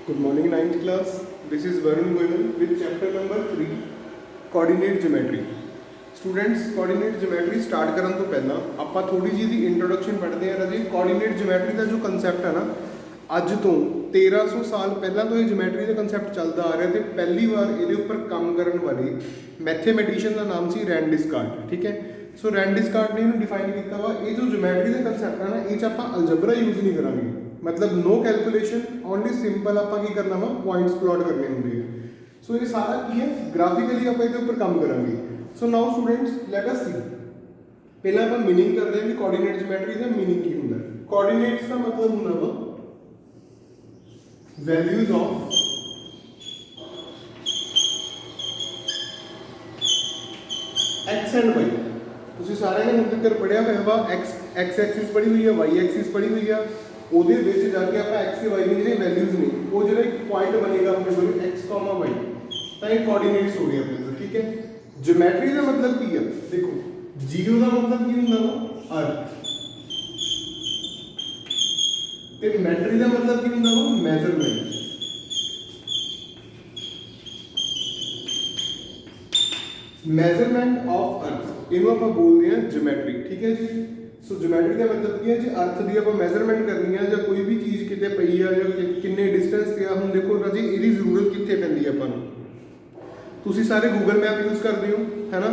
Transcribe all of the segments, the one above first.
Good morning, ninth class. This is Varun Goyal with chapter number 3, coordinate geometry. Students, coordinate geometry start ਕਰਨ ਤੋਂ ਪਹਿਲਾਂ ਆਪਾਂ ਥੋੜੀ ਜਿਹੀ ਦੀ ਇੰਟਰੋਡਕਸ਼ਨ ਪੜ੍ਹਦੇ ਹਾਂ ਰਾਜੇ। coordinate geometry ਦਾ ਜੋ ਕਨਸੈਪਟ ਹੈ ਨਾ, ਅੱਜ ਤੋਂ 1300 ਸਾਲ ਪਹਿਲਾਂ ਤੋਂ ਇਹ ਜਿਓਮੈਟਰੀ ਦਾ ਕਨਸੈਪਟ ਚੱਲਦਾ ਆ ਰਿਹਾ ਤੇ ਪਹਿਲੀ ਵਾਰ ਇਹਦੇ ਉੱਪਰ ਕੰਮ ਕਰਨ ਵਾਲੇ ਮੈਥਮੈਟੀਸ਼ੀਅਨ ਦਾ ਨਾਮ ਸੀ ਰੈਨ ਡਿਸਕਾਰਟ। ਠੀਕ ਹੈ, ਸੋ ਰੈਨ ਡਿਸਕਾਰਟ ਨੇ ਇਹਨੂੰ ਡਿਫਾਈਨ ਕੀਤਾ ਵਾ। ਇਹ ਜੋ ਜਿਓਮੈਟਰੀ ਦਾ ਕਨਸੈਪਟ ਹੈ ਨਾ, ਇਹ 'ਚ ਆਪਾਂ ਅਲਜਬਰਾ ਯੂਜ਼ ਨਹੀਂ ਕਰਾਂਗੇ, मतलब नो कैलकुलेशन, ओनली सिंपल आप करना वा पॉइंट्स प्लॉट करने होंगे। सो ये सारा की है ग्राफिकली आप ये ऊपर काम करेंगे। So now students let us see, पहला आप मीनिंग करते हैं कि कोऑर्डिनेट ज्योमेट्री का मीनिंग की होता है। कोऑर्डिनेट्स का मतलब होना वा values of x and y. तुसीं सारे ने हुण तक पढ़िया होया वा, एक्स एक्सिस पढ़ी हुई है, वाई एक्सिस पढ़ी हुई है। ਉਹਦੇ ਵਿੱਚ ਜਾ ਕੇ ਆਪਾਂ x ਤੇ y ਦੀ ਜਿਹੜੇ ਵੈਲਿਊਜ਼ ਨੇ ਉਹ ਜਿਹੜਾ ਇੱਕ ਪੁਆਇੰਟ ਬਣੇਗਾ ਆਪਣੇ ਕੋਲ x, y, ਤਾਂ ਇਹ ਕੋਆਰਡੀਨੇਟਸ ਹੋ ਗਏ ਆਪਣੇ ਕੋਲ। ਠੀਕ ਹੈ, ਜਿਓਮੈਟਰੀ ਦਾ ਮਤਲਬ ਕੀ ਹੈ? ਦੇਖੋ, ਜੀਓ ਦਾ ਮਤਲਬ ਕੀ ਹੁੰਦਾ ਵਾ? ਅਰਥ, ਤੇ ਮੈਟਰੀ ਦਾ ਮਤਲਬ ਕੀ ਹੁੰਦਾ ਵਾ? ਮੈਜ਼ਰਮੈਂਟ। ਮੈਜ਼ਰਮੈਂਟ ਆਫ ਅਰਥ, ਇਹਨੂੰ ਆਪਾਂ ਬੋਲਦੇ ਹਾਂ ਜਿਓਮੈਟਰੀ। ਠੀਕ ਹੈ ਜੀ। ਸੋ ਜਿਓਮੈਟਰੀ ਦਾ ਮਤਲਬ ਕੀ ਹੈ? ਜੇ ਅਰਥ ਦੀ ਆਪਾਂ ਮੈਜ਼ਰਮੈਂਟ ਕਰਨੀ ਹੈ ਜਾਂ ਕੋਈ ਵੀ ਚੀਜ਼ ਕਿਤੇ ਪਈ ਆ ਜਾਂ ਕਿੰਨੇ ਡਿਸਟੈਂਸ ਤੇ ਆ। ਹੁਣ ਦੇਖੋ ਰਾਜੀ, ਇਹਦੀ ਜ਼ਰੂਰਤ ਕਿੱਥੇ ਪੈਂਦੀ ਹੈ ਆਪਾਂ ਨੂੰ? ਤੁਸੀਂ ਸਾਰੇ ਗੂਗਲ ਮੈਪ ਯੂਜ਼ ਕਰਦੇ ਹੋ, ਹੈ ਨਾ।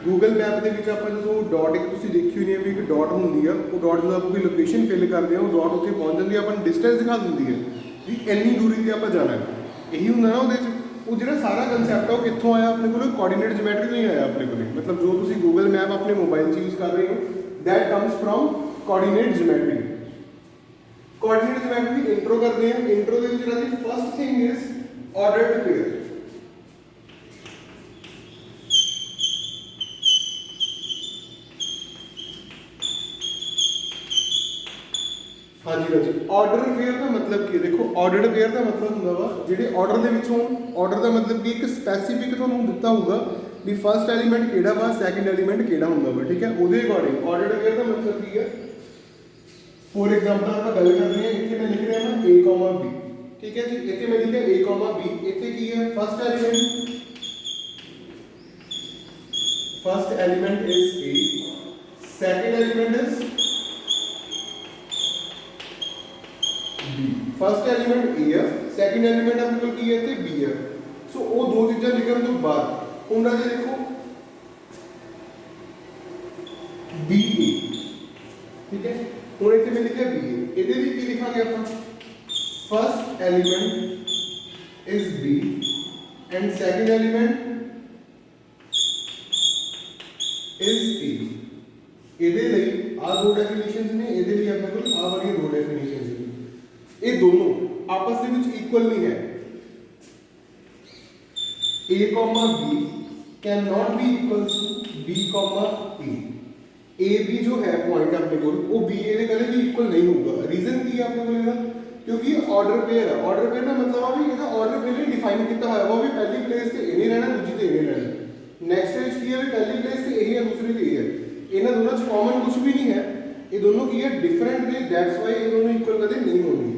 ਗੂਗਲ ਮੈਪ ਦੇ ਵਿੱਚ ਆਪਾਂ ਜਦੋਂ ਡਾਟ, ਇੱਕ ਤੁਸੀਂ ਦੇਖੀ ਹੋਣੀ ਹੈ ਵੀ ਇੱਕ ਡਾਟ ਹੁੰਦੀ ਆ, ਉਹ ਡਾਟ ਜਦੋਂ ਆਪਾਂ ਕੋਈ ਲੋਕੇਸ਼ਨ ਫਿਲ ਕਰਦੇ ਹਾਂ, ਉਹ ਡਾਟ ਉੱਥੇ ਪਹੁੰਚ ਜਾਂਦੀ ਹੈ, ਆਪਾਂ ਨੂੰ ਡਿਸਟੈਂਸ ਦਿਖਾ ਦਿੰਦੀ ਹੈ ਵੀ ਇੰਨੀ ਦੂਰੀ ਤੇ ਆਪਾਂ ਜਾਣਾ ਹੈ। ਇਹੀ ਹੁੰਦਾ ਨਾ ਉਹਦੇ 'ਚ। ਉਹ ਜਿਹੜਾ ਸਾਰਾ ਕੰਸੈਪਟ ਆ ਉਹ ਕਿੱਥੋਂ ਆਇਆ ਆਪਣੇ ਕੋਲ? ਕੋਆਰਡੀਨੇਟ ਜਿਓਮੈਟਰੀ ਤੋਂ ਹੀ ਆਇਆ ਆਪਣੇ ਕੋਲ। ਮਤਲਬ ਜੋ ਤੁਸੀਂ ਗੂਗਲ ਮੈਪ ਆਪਣੇ ਮੋਬਾਈਲ 'ਚ ਯੂਜ਼ ਕਰ ਰਹੇ ਹੋ, that comes from coordinate geometry. coordinate geometry the intro ਕਰਦੇ ਹਾਂ। ਇੰਟਰੋ ਦੇ ਵਿੱਚ ਰਾਜੀ first thing is ordered pair। ਹਾਂਜੀ ਰਾਜੀ, ਆਰਡਰ ਪੇਅਰ ਦਾ ਮਤਲਬ ਕੀ ਹੈ? ਦੇਖੋ, ਆਰਡਰਡ ਪੇਅਰ ਦਾ ਮਤਲਬ ਹੁੰਦਾ ਵਾ ਜਿਹੜੇ ਆਰਡਰ ਦੇ ਵਿੱਚ ਹੋਣ। ਆਰਡਰ ਦਾ ਮਤਲਬ ਕੀ? ਇੱਕ ਸਪੈਸੀਫਿਕ ਤੁਹਾਨੂੰ ਦਿੱਤਾ ਹੋਊਗਾ ਵੀ ਫਸਟ ਐਲੀਮੈਂਟ ਕਿਹੜਾ ਵਾ, ਸੈਕੰਡ ਐਲੀਮੈਂਟ ਕਿਹੜਾ ਹੁੰਦਾ ਵਾ। ਠੀਕ ਹੈ, ਉਹਦੇ ਅਕੋਰਡਿੰਗ ਆਰਡਰਡ ਪੇਅਰ ਦਾ ਮਤਲਬ ਕੀ ਹੈ? ਫੋਰ ਐਗਜ਼ਾਮਪਲ ਆਪਾਂ ਗੱਲ ਕਰਦੇ ਹਾਂ, ਇੱਥੇ ਮੈਂ ਲਿਖ ਰਿਹਾ ਹਾਂ a, b। ਠੀਕ ਹੈ ਜੀ, ਇੱਥੇ ਮੈਂ ਲਿਖਿਆ a, b। ਇੱਥੇ ਕੀ ਹੈ? First element is a, second element is b। First element a ਹੈ, ਸੈਕੰਡ ਐਲੀਮੈਂਟ ਆਪਣੇ ਕੋਲ ਕੀ ਹੈ? ਇੱਥੇ b ਹੈ। ਸੋ ਉਹ ਦੋ ਚੀਜ਼ਾਂ ਲਿਖਣ ਤੋਂ ਬਾਅਦ ਹੁਣ ਰਾਜੇ ਦੇਖੋ BA। ਠੀਕ ਹੈ, ਹੁਣ ਇੱਥੇ ਮੈਂ ਲਿਖਿਆ BA, ਇਹਦੇ ਵਿੱਚ ਕੀ ਲਿਖਾਂਗੇ ਆਪਾਂ? First element is B and second element is A। ਇਹਦੇ ਲਈ ਆਹ ਦੋ ਡੈਫੀਨੇਸ਼ਨਸ ਨੇ, ਇਹਦੇ ਲਈ ਆਪਣੇ ਕੋਲ ਆਹ ਵਾਲੀਆਂ ਦੋ ਡੈਫੀਨੇਸ਼ਨਸ ਨੇ। ਇਹ ਦੋਨੋਂ ਆਪਸ ਦੇ ਵਿੱਚ ਇਕੁਅਲ ਨਹੀਂ ਹੈ। A, B can not be equals to B, A। A B जो है पॉइंट अपने को वो B A ਦੇ ਕਦੇ ਵੀ ਇਕੁਅਲ ਨਹੀਂ ਹੋਊਗਾ। ਰੀਜ਼ਨ ਕੀ ਹੈ ਆਪਣੇ ਕੋਲ ਇਹਦਾ? ਕਿਉਂਕਿ ਆਰਡਰ ਪੇਅਰ ਹੈ। ਆਰਡਰ ਪੇਅਰ ਦਾ ਮਤਲਬ ਆ ਵੀ ਇਹਦਾ ਆਰਡਰ ਪਹਿਲੇ ਡਿਫਾਈਨ ਕੀਤਾ ਹੋਇਆ ਵਾ ਵੀ ਪਹਿਲੀ ਪਲੇਸ ਤੇ ਇਹਨੇ ਰਹਿਣਾ, ਦੂਜੀ ਤੇ ਇਹਨੇ ਰਹਿਣਾ। ਨੈਕਸਟ ਵਿੱਚ ਕੀ ਹੈ ਵੀ ਪਹਿਲੀ ਪਲੇਸ ਤੇ ਇਹ ਹੈ, ਦੂਸਰੀ ਤੇ ਇਹ ਹੈ। ਇਹਨਾਂ ਦੋਨਾਂ 'ਚ ਕਾਮਨ ਕੁਝ ਵੀ ਨਹੀਂ ਹੈ। ਇਹ ਦੋਨੋਂ ਕੀ ਹੈ? ਡਿਫਰੈਂਟ ਨੇ। ਦੈਟਸ ਵਾਈ ਇਹ ਦੋਨੋਂ ਇਕੁਅਲ ਕਦੇ ਨਹੀਂ ਹੋਣਗੇ।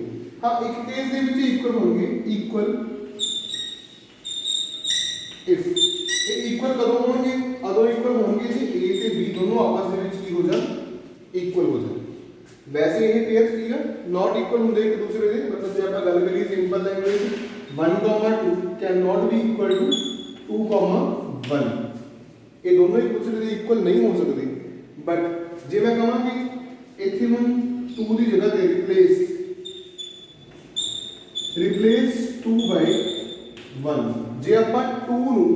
ਹਾਂ, ਇੱਕ ਕੇਸ ਦੇ ਵਿੱਚ ਇਕੁਅਲ ਹੋਣਗੇ, ਇਕੁਅਲ ਇਫ। ਇਹ ਇਕੁਅਲ ਕਦੋਂ ਹੋਣਗੇ? ਅਦੋਂ ਇਕੁਅਲ ਹੋਣਗੇ ਜੇ A ਤੇ B ਦੋਨੋਂ ਆਪਸ ਦੇ ਵਿੱਚ ਕੀ ਹੋ ਜਾਣ? ਇਕੁਅਲ ਹੋ ਜਾਣ। ਵੈਸੇ ਇਹ ਪੇਅਰਸ ਕੀ ਹੈ? ਨਾਟ ਇਕੁਅਲ ਹੁੰਦੇ ਇੱਕ ਦੂਸਰੇ ਦੇ। ਮਤਲਬ ਜੇ ਆਪਾਂ ਗੱਲ ਕਰੀਏ simple language, 1, 2 can not be equal to 2, 1। ਇਹ ਦੋਨੋਂ ਇੱਕ ਦੂਸਰੇ ਦੇ ਇਕੁਅਲ ਨਹੀਂ ਹੋ ਸਕਦੇ। ਬਟ ਜੇ ਮੈਂ ਕਹਾਂ ਕਿ ਇੱਥੇ ਹੁਣ 2 ਦੀ ਜਗ੍ਹਾ ਤੇ ਰਿਪਲੇਸ 2 ਬਾਈ 1, ਜੇ ਆਪਾਂ 2 ਨੂੰ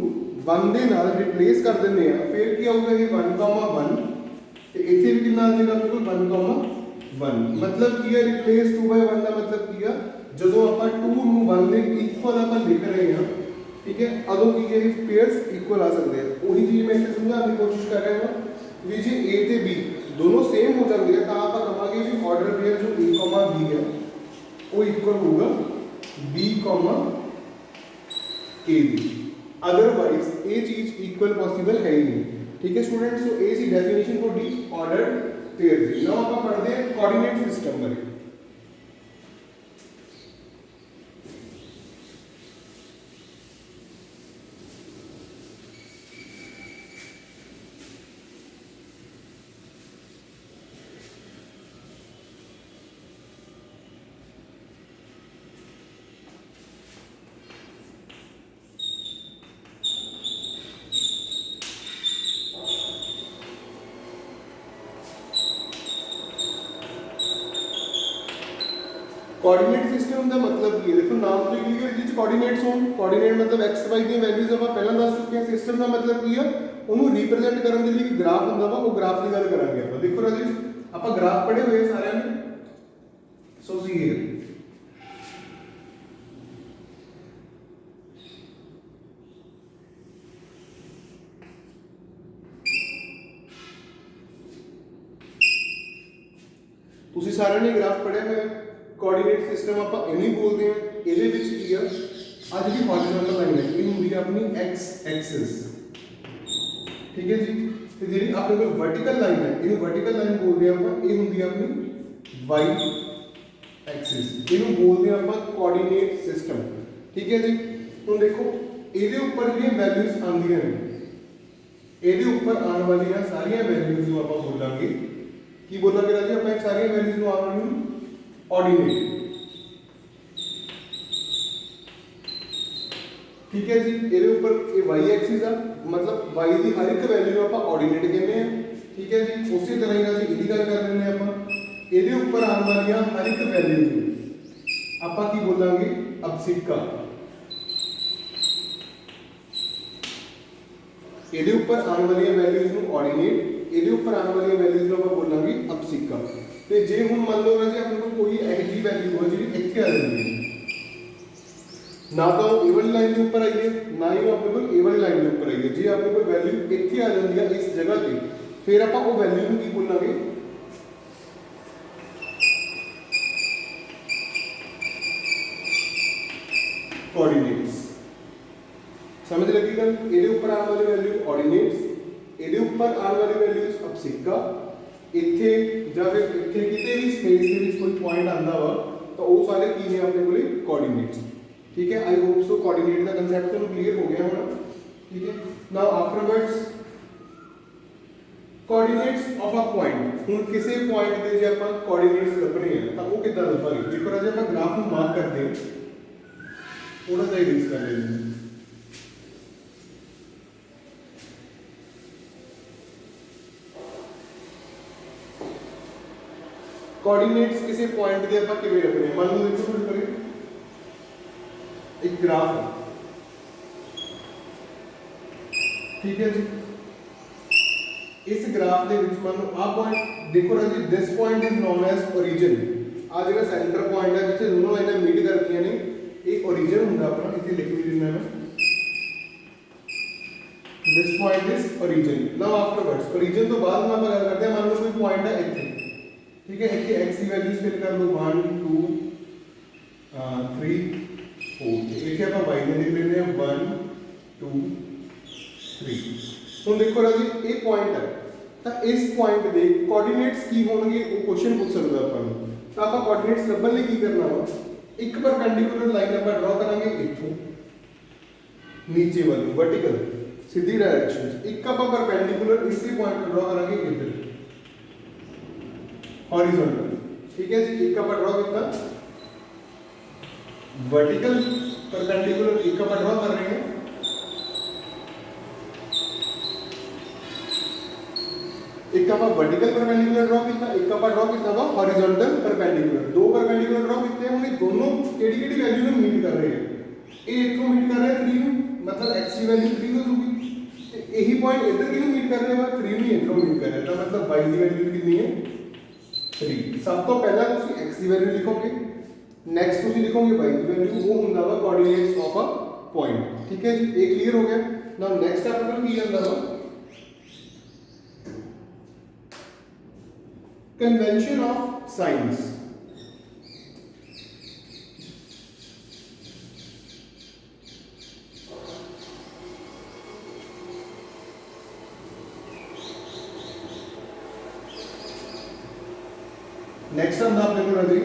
1 ਦੇ ਨਾਲ ਰਿਪਲੇਸ ਕਰ ਦਿੰਦੇ ਆ, ਫਿਰ ਕੀ ਆਊਗਾ? ਇਹ 1, 1 ਤੇ ਇੱਥੇ ਵੀ ਕਿੰਨਾ ਆ ਜਾਏਗਾ ਆਪਣੇ ਕੋਲ? 1, 1। ਮਤਲਬ ਕੀ ਹੈ? ਰਿਪਲੇਸ 2/1 ਦਾ ਮਤਲਬ ਕੀ ਆ? ਜਦੋਂ ਆਪਾਂ 2 ਨੂੰ 1 ਦੇ ਇਕੁਅਲ ਆਪਾਂ ਲਿਖ ਰਹੇ ਹਾਂ, ਠੀਕ ਹੈ, ਉਦੋਂ ਕੀ ਹੈ? ਇਹ ਪੇਅਰਸ ਇਕੁਅਲ ਆ ਸਕਦੇ ਆ। ਉਹੀ ਚੀਜ਼ ਮੈਂ ਇੱਥੇ ਸਮਝਾਉਣ ਦੀ ਕੋਸ਼ਿਸ਼ ਕਰ ਰਿਹਾ ਹਾਂ ਵੀ ਜੇ A ਤੇ B ਦੋਨੋਂ ਸੇਮ ਹੋ ਜਾਂਦੇ ਆ ਤਾਂ ਆਪਾਂ ਕਹਾਂਗੇ ਵੀ ਆਰਡਰ ਪੇਅਰ ਜੋ A, B ਹੈ ਉਹ ਇਕੁਅਲ ਹੋਊਗਾ B, A ਦੀ। अदरवाइज ये चीज इक्वल पॉसिबल है ही नहीं। ठीक है students, so a see definition for the ordered pair की। नाउ आप पढ़ते हैं कोऑर्डिनेट सिस्टम बारे। कोऑर्डिनेट सिस्टम का मतलब की है, देखो नाम तो क्लियर जिस कोऑर्डिनेट्स होन, कोऑर्डिनेट मतलब एक्स वाई दी वैल्यूज ਆਪਾਂ ਪਹਿਲਾਂ ਦੱਸ ਚੁੱਕੇ ਹਾਂ। ਸਿਸਟਮ ਦਾ ਮਤਲਬ ਕੀ ਆ, ਉਹਨੂੰ ਰਿਪਰੈਜ਼ੈਂਟ ਕਰਨ ਦੇ ਲਈ ਗ੍ਰਾਫ ਹੁੰਦਾ ਵਾ, ਉਹ ਗ੍ਰਾਫ ਦੀ ਗੱਲ ਕਰਾਂਗੇ ਆਪਾਂ। ਦੇਖੋ ਰਾਜੇ ਆਪਾਂ ਗ੍ਰਾਫ ਪੜ੍ਹੇ ਹੋਏ ਸਾਰਿਆਂ ਨੇ, ਸੋ ਸੀ ਹੇਅਰ ਤੁਸੀਂ ਸਾਰਿਆਂ ਨੇ ਗ੍ਰਾਫ ਪੜ੍ਹਿਆ ਹੋਇਆ। ਕੋਆਰਡੀਨੇਟ ਸਿਸਟਮ ਆਪਾਂ ਇਹਨੂੰ ਬੋਲਦੇ ਹਾਂ। ਇਹਦੇ ਵਿੱਚ ਕੀ ਆ, ਆ ਜਿਹੜੀ ਹੌਰੀਜ਼ੌਨਟਲ ਲਾਈਨ ਹੈ ਇਹ ਹੁੰਦੀ ਹੈ ਆਪਣੀ ਐਕਸ ਐਕਸਿਸ, ਠੀਕ ਹੈ ਜੀ। ਤੇ ਜਿਹੜੀ ਆਪਣੇ ਕੋਲ ਵਰਟੀਕਲ ਲਾਈਨ ਹੈ ਇਹਨੂੰ ਵਰਟੀਕਲ ਲਾਈਨ ਬੋਲਦੇ ਆਪਾਂ, ਇਹ ਹੁੰਦੀ ਹੈ ਆਪਣੀ ਵਾਈ ਐਕਸਿਸ, ਇਹਨੂੰ ਬੋਲਦੇ ਆਪਾਂ ਕੋਆਰਡੀਨੇਟ ਸਿਸਟਮ, ਠੀਕ ਹੈ ਜੀ। ਹੁਣ ਦੇਖੋ ਇਹਦੇ ਉੱਪਰ ਜਿਹੜੀਆਂ ਵੈਲਿਊਜ਼ ਆਉਂਦੀਆਂ ਨੇ, ਇਹਦੇ ਉੱਪਰ ਆਉਣ ਵਾਲੀਆਂ ਸਾਰੀਆਂ ਵੈਲਿਊਜ਼ ਨੂੰ ਆਪਾਂ ਬੋਲਾਂਗੇ ਕੀ ਬੋਲਾਂਗੇ ਰਾਜੀ, ਆਪਾਂ ਇਹ ਸਾਰੀਆਂ ਵੈਲਿਊਜ਼ ਨੂੰ ਆਉਣ ਨੂੰ ऑर्डिनेट, ठीक है जी। ਇਹਦੇ ਉੱਪਰ ਇਹ y ਐਕਸਿਸ ਆ, ਮਤਲਬ y ਦੀ ਹਰ ਇੱਕ ਵੈਲਿਊ ਨੂੰ ਆਪਾਂ ਆਰਡੀਨੇਟ ਕਹਿੰਦੇ ਆ, ਠੀਕ ਹੈ ਜੀ। ਉਸੇ ਤਰ੍ਹਾਂ ਹੀ ਰਾਜੀ ਇਹਦੀ ਗੱਲ ਕਰ ਲੈਂਦੇ ਆਪਾਂ, ਇਹਦੇ ਉੱਪਰ ਆਉਣ ਵਾਲੀਆਂ ਹਰ ਇੱਕ ਵੈਲਿਊ ਨੂੰ ਆਪਾਂ ਕੀ ਬੋਲਾਂਗੇ, ਅਬਸਿਕਾ। ਇਹਦੇ ਉੱਪਰ ਆਉਣ ਵਾਲੀਆਂ ਵੈਲਿਊਜ਼ ਨੂੰ ਆਰਡੀਨੇਟ, ਇਹਦੇ ਉੱਪਰ ਆਉਣ ਵਾਲੀਆਂ ਵੈਲਿਊਜ਼ ਨੂੰ ਆਪਾਂ ਬੋਲਾਂਗੇ ਅਬਸਿਕਾ। ਤੇ ਜੇ ਹੁਣ ਮੰਨ ਲਓ ਰਾਜੇ ਆਪਣੇ ਕੋਲ ਕੋਈ ਇਹੋ ਜਿਹੀ ਵੈਲਿਊ ਹੋ ਜਿਹੜੀ ਇੱਥੇ ਆ ਜਾਂਦੀ ਹੈ, ਨਾ ਤਾਂ ਉਹ ਇਹ ਵਾਲੀ ਲਾਈਨ ਦੇ ਉੱਪਰ ਆਈ ਹੈ, ਨਾ ਹੀ ਉਹ ਆਪਣੇ ਕੋਲ ਇਹ ਵਾਲੀ ਲਾਈਨ ਦੇ ਉੱਪਰ ਆਈ ਹੈ। ਜੇ ਆਪਣੇ ਕੋਲ ਵੈਲਿਊ ਇੱਥੇ ਆ ਜਾਂਦੀ ਹੈ ਇਸ ਜਗ੍ਹਾ ਤੇ, ਫਿਰ ਆਪਾਂ ਉਹ ਵੈਲਿਊ ਨੂੰ ਕੀ ਬੋਲਾਂਗੇ, ਕੋਆਰਡੀਨੇਟਸ। ਸਮਝ ਲੱਗੀ ਗੱਲ? ਇਹਦੇ ਉੱਪਰ ਆਉਣ ਵਾਲੀ ਵੈਲਿਊ ਆਰਡੀਨੇਟਸ, ਇਹਦੇ ਉੱਪਰ ਆਉਣ ਵਾਲੀ ਵੈਲਿਊਜ਼ ਅਬਸਿਕਾ। ਇੱਥੇ ਜਾਂ ਫਿਰ ਇੱਥੇ ਕਿਤੇ ਵੀ ਸਪੇਸ ਦੇ ਵਿੱਚ ਕੋਈ ਪੁਆਇੰਟ ਆਂਦਾ ਵਾ ਤਾਂ ਉਹ ਸਾਰੇ ਕੀ ਨੇ ਆਪਣੇ ਕੋਲੇ, ਕੋਆਰਡੀਨੇਟਸ, ਠੀਕ ਹੈ। I hope so coordinate the concept ਤੁਹਾਨੂੰ ਕਲੀਅਰ ਹੋ ਗਿਆ ਹੁਣ, ਠੀਕ ਹੈ। ਨਾਓ ਆਫਟਰਵਰਡਸ ਕੋਆਰਡੀਨੇਟਸ ਆਫ ਅ ਪੁਆਇੰਟ। ਹੁਣ ਕਿਸੇ ਪੁਆਇੰਟ ਦੇ ਜੇ ਆਪਾਂ ਕੋਆਰਡੀਨੇਟਸ ਲੱਭਣੇ ਆ ਤਾਂ ਉਹ ਕਿੱਦਾਂ ਲੱਭਾਂਗੇ। ਦੇਖੋ ਰਾਜੇ ਆਪਾਂ ਗ੍ਰਾਫ ਨੂੰ ਮਾਰਕ ਕਰਦੇ ਹਾਂ, ਥੋੜਾ ਜਿਹਾ ਰੀਸ ਕਰ ਲੈਂਦੇ ਹਾਂ। कोऑर्डिनेट्स किसी पॉइंट के ਆਪਾਂ ਕਿਵੇਂ ਰੱਖਣੇ, ਮੰਨ ਲਓ ਦੇਖੋ ਸ਼ੁਰੂ ਕਰੀਏ, ਇੱਕ ਗ੍ਰਾਫ ਹੈ, ਠੀਕ ਹੈ ਜੀ। ਇਸ ਗ੍ਰਾਫ ਦੇ ਵਿੱਚ ਮੰਨ ਲਓ ਆਹ ਪੁਆਇੰਟ ਦੇਖੋ ਰਾਜੀ, this point is non as origin। ਆ ਜਿਹੜਾ ਸੈਂਟਰ ਪੁਆਇੰਟ ਹੈ ਜਿੱਥੇ ਦੋਨੋਂ ਲਾਈਨਾਂ ਮੀਟ ਕਰਦੀਆਂ ਨੇ, ਇਹ origin ਹੁੰਦਾ ਆਪਣਾ, ਇੱਥੇ ਲਿਖ ਵੀ ਦਿੰਦਾ ਮੈਂ, this point is origin। Now ਆਫਟਰਵਰਡਸ origin ਤੋਂ ਬਾਅਦ ਆਪਾਂ ਗੱਲ ਕਰਦੇ ਹਾਂ, ਮੰਨ ਲਓ ਕੋਈ ਪੁਆਇੰਟ ਹੈ ਇੱਥੇ, ठीक है। इसके x की वैल्यूज फिल कर लो 1 2 3 4, इथे ਆਪਾਂ y ने लिख लेते हैं 1 2 3। ਹੁਣ ਦੇਖੋ ਰਾਜੀ ਇਹ ਪੁਆਇੰਟ ਹੈ, ਤਾਂ ਇਸ ਪੁਆਇੰਟ ਦੇ ਕੋਆਰਡੀਨੇਟਸ ਕੀ ਹੋਣਗੇ ਉਹ ਕੁਐਸਚਨ ਪੁੱਛ ਸਕਦਾ ਆਪਾਂ ਨੂੰ। ਤਾਂ ਆਪਾਂ ਕੋਆਰਡੀਨੇਟਸ ਲੱਭਣ ਲਈ ਕੀ ਕਰਨਾ ਵਾ, ਇੱਕ ਪਰਪੈਂਡੀਕੂਲਰ ਲਾਈਨ ਆਪਾਂ ਡਰਾ ਕਰਾਂਗੇ ਇੱਥੋਂ ਨੀਚੇ ਵੱਲ ਵਰਟੀਕਲ ਸਿੱਧੀ ਡਾਇਰੈਕਸ਼ਨ 'ਚ, ਇੱਕ ਆਪਾਂ ਪਰਪੈਂਡੀਕੂਲਰ ਇਸੇ ਪੁਆਇੰਟ ਡਰਾ ਕਰਾਂਗੇ ਇੱਧਰ हॉरिजॉन्टल, ठीक है जी। एक का ड्रॉ कितना वर्टिकल परपेंडिकुलर, एक का ड्रॉ कर रहे हैं, एक का वर्टिकल परपेंडिकुलर ड्रॉ किया, एक का ड्रॉ किया वा हॉरिजॉन्टल परपेंडिकुलर। दो परपेंडिकुलर ड्रॉ किए हैं, उन्हें दोनों केड़ी-केड़ी वैल्यू में मीट कर रहे हैं। ये इथों मीट कर रहे हैं 3 ਨੂੰ, मतलब x की वैल्यू 3 हो जाएगी, ਤੇ ਇਹੀ ਪੁਆइंट इधर किनु मीट कर रहे हैं, 3 ਨੂੰ ਇਧਰੋਂ मीट कर रहे हैं, ਤਾਂ मतलब y ਦੀ ਵੈल्यੂ ਕਿੰਨੀ ਹੈ 3। सब तो पहला ਤੁਸੀਂ x ਦੀ ਵੈਲਿਊ ਲਿਖੋਗੇ, ਨੈਕਸਟ ਤੁਸੀਂ ਲਿਖੋਗੇ y ਦੀ ਵੈਲਿਊ, ਉਹ ਹੁੰਦਾ ਵਾ ਕੋਆਰਡੀਨੇਟਸ ਆਫ ਅ ਪੁਆਇੰਟ, ਠੀਕ ਹੈ ਜੀ। ਇਹ ਕਲੀਅਰ ਹੋ ਗਿਆ। ਨਾਓ ਨੈਕਸਟ ਆਪਣੇ ਕੋਲ ਕੀ ਆਉਂਦਾ ਵਾ, ਕਨਵੈਨਸ਼ਨ ਆਫ ਸਾਈਨਸ। नेक्स्ट हम अपने को राजी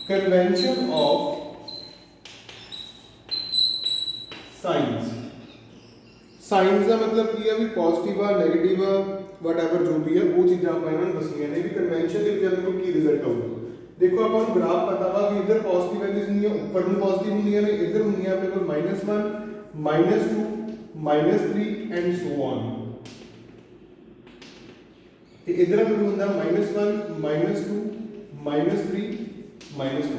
कन्वेंशन ऑफ साइंस। साइंस का मतलब की है भी पॉजिटिव आ नेगेटिव आ वटएवर जो भी है वो चीज़ां आप इन्होंने दसियां ने भी कन्वेंशन के विच अपने को की रिजल्ट आऊगा। देखो अपन ग्राफ पता वा कि इधर पॉजिटिव वैल्यूज होंगी, ऊपर में पॉजिटिव होंगी ने, इधर होंगी अपने को -1 -2 -3 एंड सो ऑन। ਤੇ ਇਧਰ ਮੈਨੂੰ ਹੁੰਦਾ -1 -2 -3 -2।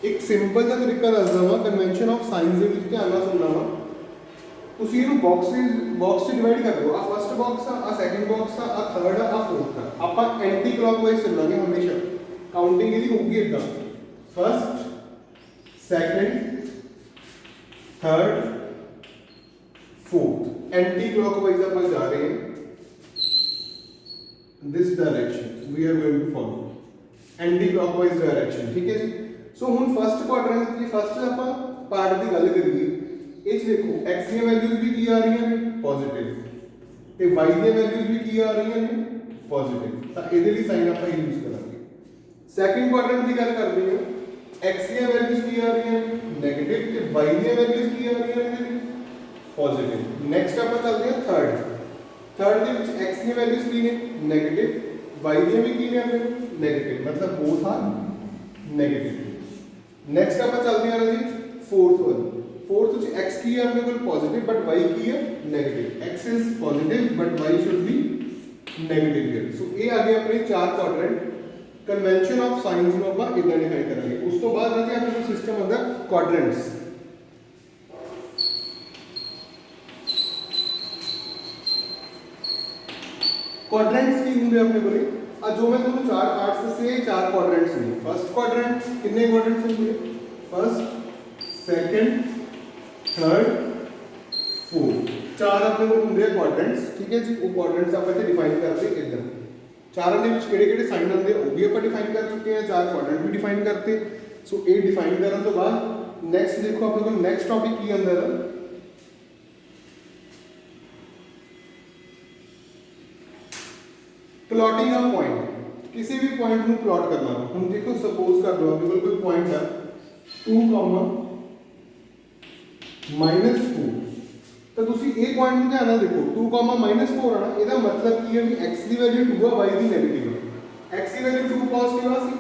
ਇੱਕ ਸਿੰਪਲ ਜਿਹਾ ਤਰੀਕਾ ਦੱਸਦਾ ਵਾਂ ਕਨਵੈਨਸ਼ਨ ਆਫ ਸਾਈਨਸ ਦੇ ਵਿੱਚ ਧਿਆਨ ਨਾਲ ਸੁਣਨਾ ਵਾ। ਤੁਸੀਂ ਇਹਨੂੰ ਬਾਕਸ 'ਚ ਡਿਵਾਈਡ ਕਰ ਦਿਓ। ਆ ਫਸਟ ਬਾਕਸ ਆ ਸੈਕੰਡ ਬਾਕਸ ਆ ਥਰਡ ਆ ਫੋਰਥ ਆ। ਆਪਾਂ ਐਂਟੀ ਕਲੌਕਵਾਈਜ਼ ਚੱਲਾਂਗੇ ਹਮੇਸ਼ਾ। ਕਾਊਂਟਿੰਗ ਇਹਦੀ ਹੋਊਗੀ ਇਦਾਂ, first second third fourth, anti clockwise अपन जा रहे हैं, this direction we are going to follow anti clockwise direction. ठीक है जी। सो हुन फर्स्ट क्वाड्रेंट की फर्स्ट ਆਪਾਂ ਪਾਰਟ ਦੀ ਗੱਲ ਕਰੀਏ, ਇਹ ਚ ਦੇਖੋ x ਦੀਆਂ ਵੈਲਿਊਜ਼ ਵੀ ਕੀ ਆ ਰਹੀਆਂ ਨੇ ਪੋਜ਼ਿਟਿਵ ਤੇ y ਦੀਆਂ ਵੈਲਿਊਜ਼ ਵੀ ਕੀ ਆ ਰਹੀਆਂ ਨੇ ਪੋਜ਼ਿਟਿਵ। ਤਾਂ ਇਹਦੇ ਲਈ ਸਾਈਨ ਆਪਾਂ ਯੂਜ਼ ਕਰਾਂਗੇ। ਸੈਕੰਡ ਕੁਆਡਰੈਂਟ ਦੀ ਗੱਲ ਕਰਦੇ ਹਾਂ, x ਦੀਆਂ ਵੈਲਿਊਜ਼ ਕੀ ਆ ਰਹੀਆਂ ਨੇ ਨੈਗੇਟਿਵ ਤੇ y ਦੀਆਂ ਵੈਲਿਊਜ਼ ਕੀ ਆ ਰਹੀਆਂ ਨੇ पॉजिटिव। नेक्स्ट आप चलते हैं थर्ड ਦੇ ਵਿੱਚ x ਦੀ ਵੈਲਿਊਜ਼ ਕੀ ਨੇ 네ਗੇਟਿਵ y ਦੀਆਂ ਵੀ ਕੀ ਨੇ ਆਪਣੇ 네ਗੇਟਿਵ, मतलब बोथ आर 네ਗੇਟਿਵ। नेक्स्ट आप चलते हैं जी फोर्थ ਵਿੱਚ x ਕੀ ਹੈ ਆਪਣੇ ਕੋਲ ਪੋਜ਼ਿਟਿਵ ਬਟ y ਕੀ ਹੈ negative. x is positive but y should be negative here. So ਇਹ ਆ ਗਏ ਆਪਣੇ ਚਾਰ ਕੁਆਡਰੈਂਟ। ਕਨਵੈਨਸ਼ਨ ਆਫ ਸਾਈਨਸ ਨੂੰ ਆਪਾਂ ਇਦਾਂ ਡਿਫਾਈਨ ਕਰਾਂਗੇ। ਉਸ ਤੋਂ ਬਾਅਦ ਰਾਜੇ ਆਪਣੇ ਕੋਲ ਸਿਸਟਮ ਹੁੰਦਾ ਕੁਆਡਰੈਂਟਸ। क्वाड्रेंट्स की होंगे अपने बोले आज जो मैं तुमको चार पार्ट्स से चार क्वाड्रेंट्स हैं। फर्स्ट क्वाड्रेंट कितने क्वाड्रेंट्स होंगे फर्स्ट सेकंड थर्ड फोर्थ, चार अपने को होंगे क्वाड्रेंट्स। ठीक है जी। वो क्वाड्रेंट्स आप इसे डिफाइन करते इधर चारों ਦੇ ਵਿੱਚ ਕਿਹੜੇ-ਕਿਹੜੇ ਸਾਈਨ ਹੁੰਦੇ ਉਹ ਵੀ ਆਪਾਂ ਡਿਫਾइन कर चुके हैं, चार क्वाड्रेंट भी डिफाइन करते। सो ये डिफाइन ਕਰਨ ਤੋਂ ਬਾਅਦ नेक्स्ट देखो अपने को नेक्स्ट टॉपिक की अंदर प्लॉटिंग ऑफ पॉइंट। किसी भी पॉइंट को प्लॉट करना हो, हम देखो सपोज कर लो आपके कोई पॉइंट है 2, -4 तो ਤੁਸੀਂ ਇਹ ਪੁਆਇੰਟ ਨੂੰ ਧਿਆਨ ਨਾਲ ਦੇਖੋ 2, -4 ਆਣਾ ਇਹਦਾ ਮਤਲਬ ਕੀ ਹੈ ਵੀ x ਦੀ ਵੈਲਿਊ 2 ਆ y ਦੀ ਨੈਗੇਟਿਵ ਹੈ। x ਦੀ ਵੈਲਿਊ 2 ਪੋਜ਼ਿਟਿਵ ਆ ਸੀ,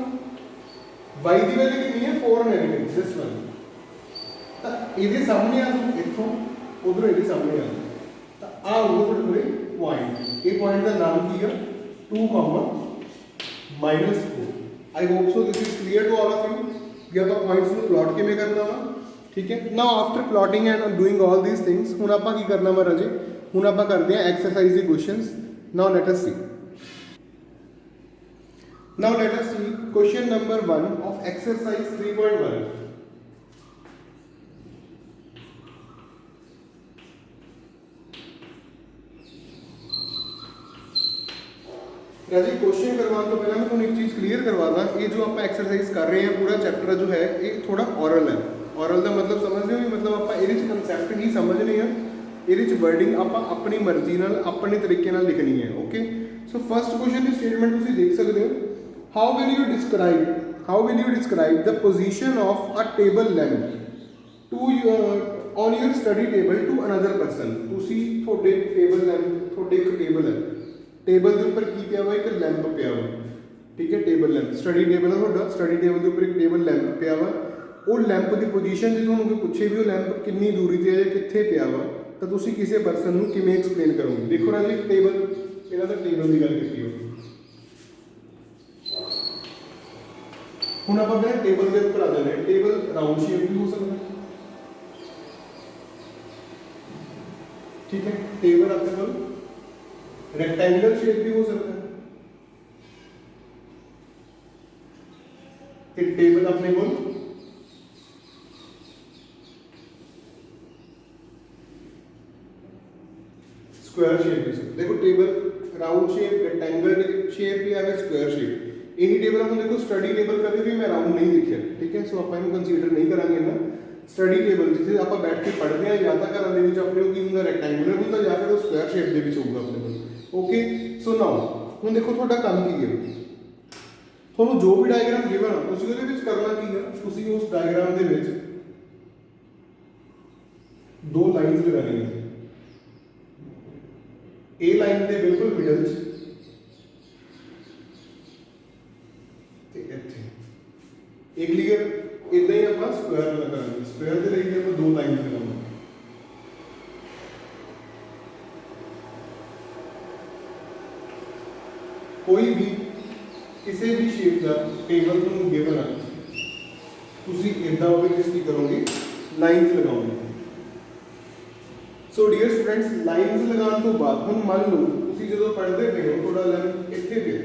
y ਦੀ ਵੈਲਿਊ ਕਿੰਨੀ ਹੈ 4 ਨੈਗੇਟਿਵ ਦਿਸ ਵਨ। ਤਾਂ ਇਹਦੇ ਸਾਹਮਣੇ ਆ ਜਾਓ ਇੱਥੋਂ ਉਧਰ ਇਹਦੇ ਸਾਹਮਣੇ ਆ ਜਾਓ ਤਾਂ ਆ ਹੋਊਗਾ ਤੁਹਾਡੇ ਕੋਲੇ ਪੁਆਇੰਟ। ਇਹ ਪੁਆਇੰਟ ਦਾ ਨਾਮ ਕੀ ਹੈ 2, -4। I hope so this is clear to all of you कि आप पॉइंट्स को प्लॉट किमें करना वा। ठीक है। Now after plotting and doing all these things हुण आपां की करना वा राजे, हुण आपां करदे हां एक्सरसाइज दी questions. Now let us see question number 1 of exercise 3.1। राजी क्वेश्चन करवाने तो पहले मैं तुम्हें एक चीज़ क्लियर करवा दा, ये जो आप एक्सरसाइज कर रहे हैं पूरा चैप्टर जो है ये थोड़ा ऑरल है। ऑरल का मतलब समझ रहे हो, मतलब आप ये कंसैप्ट नहीं समझने हैं, ये वर्डिंग आप अपनी मर्जी नाल अपने तरीके नाल लिखनी है। ओके। सो फर्स्ट क्वेश्चन की स्टेटमेंट तुम देख सकते हो, how will you describe the position of a table lamp to on your study table to another person. तुसी थोड़े टेबल लैंप थोड़े एक टेबल है, टेबल के ऊपर की पिया हुआ एक लैंप पिया हुआ। ठीक है। टेबल लैंप स्टडी टेबल है थोड़ा, स्टडी टेबल के ऊपर एक टेबल लैंप पिया हुआ। वो लैंप की पोजीशन जो तुहानू कोई पूछे भी वो लैंप कितनी दूरी ते है कित्थे पिया हुआ तो तुसी किसी परसन नू किवें एक्सप्लेन करोगे। देखो ना जी टेबल इहदा तां टेबल की गल कीती होगी। हुण आपां अपने टेबल के ऊपर आ जाने। टेबल राउंड शेप भी हो सकता है। ठीक है। टेबल अपने को रेक्टेंगुलर शेप भी हो सकता है। एक टेबल अपने को स्क्वायर शेप भी सकता। देखो table round shape rectangular shape या फिर स्क्वायर शेप। यही टेबल हम देखो स्टडी टेबल कभी भी मैं राउंड नहीं देखा। ठीक है। सो आप कंसीडर नहीं करांगे ना स्टडी टेबल जिसे आप बैठ के पढ़ते हैं या तो घर अपने की होंगे रेक्टेंगुलर होंगे या फिर स्क्वायर शेप के होगा अपने को। ओके। सो नाउ हुण देखो थोड़ा काम की है, थोड़ा जो भी डायग्राम गिवन उस करना की है, तुसी उस डायग्राम दे विच दो लाइन्स लगानी है। ए लाइन के बिल्कुल मिडल एक क्लियर इदा ही आप स्क्वायर लगाएंगे। स्क्वायर के लिए आप दो लाइन लगाएंगे। कोई भी किसी भी शेप का टेबल तुहानूं गिवन है, तुसीं इदां ਉਹਦੇ ਵਿੱਚ ਕੀ ਕਰੋਗੇ, ਲਾਈਨਸ ਲਗਾਓਗੇ। सो डियर स्टूडेंट्स, लाइन्स लगाने तो बाद हम मान लो तुसीं जदों पढ़ते पे हो थोड़ा लैंथ इत्थे पे,